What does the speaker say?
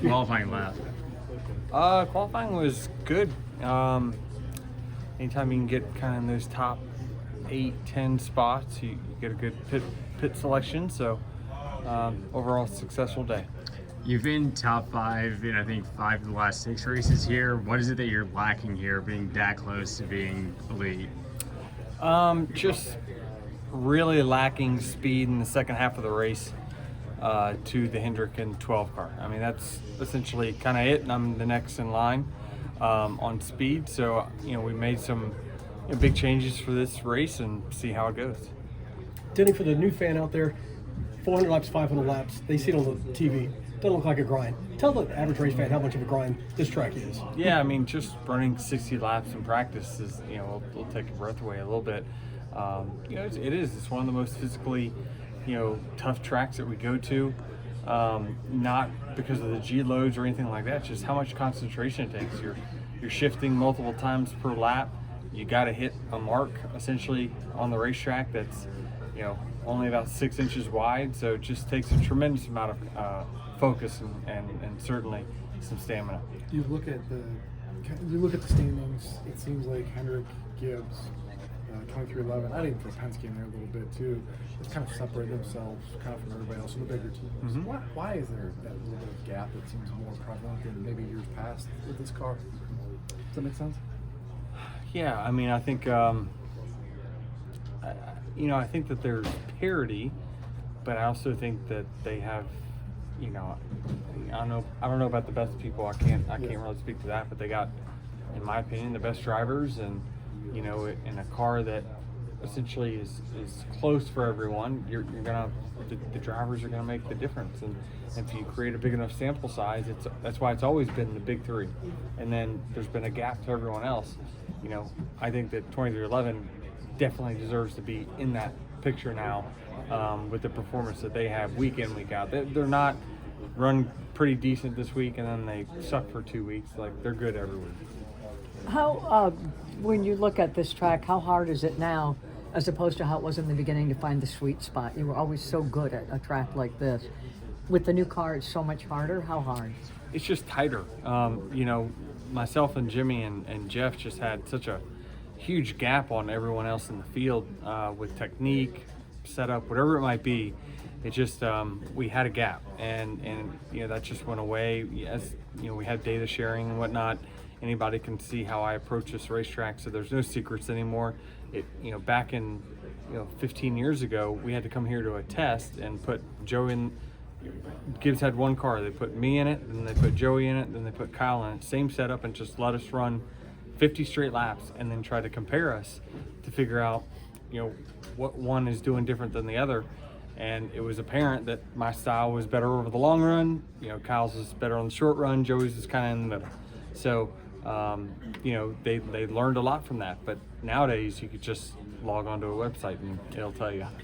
Qualifying lap. Qualifying was good. Anytime you can get kind of in those top 8-10 spots, you get a good pit selection. So overall, successful day. You've been top 5 in I think 5 of the last 6 races here. What is it that you're lacking here, being that close to being elite? Just really lacking speed in the second half of the race to the Hendrick and 12 car. I mean, that's essentially kind of it, and I'm the next in line on speed. So, we made some big changes for this race and see how it goes. Denny, for the new fan out there, 400 laps, 500 laps, they see it on the TV. Doesn't look like a grind. Tell the average race fan how much of a grind this track is. Yeah, I mean, just running 60 laps in practice is, will take your breath away a little bit. It is. It's one of the most physically, tough tracks that we go to. Not because of the G loads or anything like that. It's just how much concentration it takes. You're shifting multiple times per lap. You got to hit a mark essentially on the racetrack that's, only about 6 inches wide. So it just takes a tremendous amount of focus and certainly some stamina. You look at the standings. It seems like Hendrick, Gibbs, 2311. I didn't throw Penske in there a little bit too. Just kind of separate themselves kind of from everybody else in the bigger teams. Mm-hmm. Why is there that little bit of gap that seems more prevalent than maybe years past with this car? Does that make sense? Yeah, I mean, I think I think that there's parity, but I also think that they have, I don't know about the best people. I can't really speak to that, but they got, in my opinion, the best drivers, and in a car that essentially is close for everyone. The drivers are gonna make the difference, and if you create a big enough sample size, that's why it's always been the big 3, and then there's been a gap to everyone else. I think that 2311 definitely deserves to be in that picture now, with the performance that they have week in, week out. They're not run pretty decent this week and then they suck for 2 weeks. Like, they're good every week. How, when you look at this track, how hard is it now as opposed to how it was in the beginning to find the sweet spot? You were always so good at a track like this. With the new car, it's so much harder. How hard? It's just tighter. Myself and Jimmy and Jeff just had such a huge gap on everyone else in the field with technique, setup, whatever it might be. It just we had a gap, and that just went away. As we had data sharing and whatnot. Anybody can see how I approach this racetrack, so there's no secrets anymore. Back in 15 years ago, we had to come here to a test and put Joe in. Gibbs had one car. They put me in it, then they put Joey in it, then they put Kyle in it. Same setup, and just let us run 50 straight laps, and then try to compare us to figure out, what one is doing different than the other. And it was apparent that my style was better over the long run. Kyle's was better on the short run. Joey's was kind of in the middle. So, they learned a lot from that. But nowadays, you could just log onto a website and it'll tell you.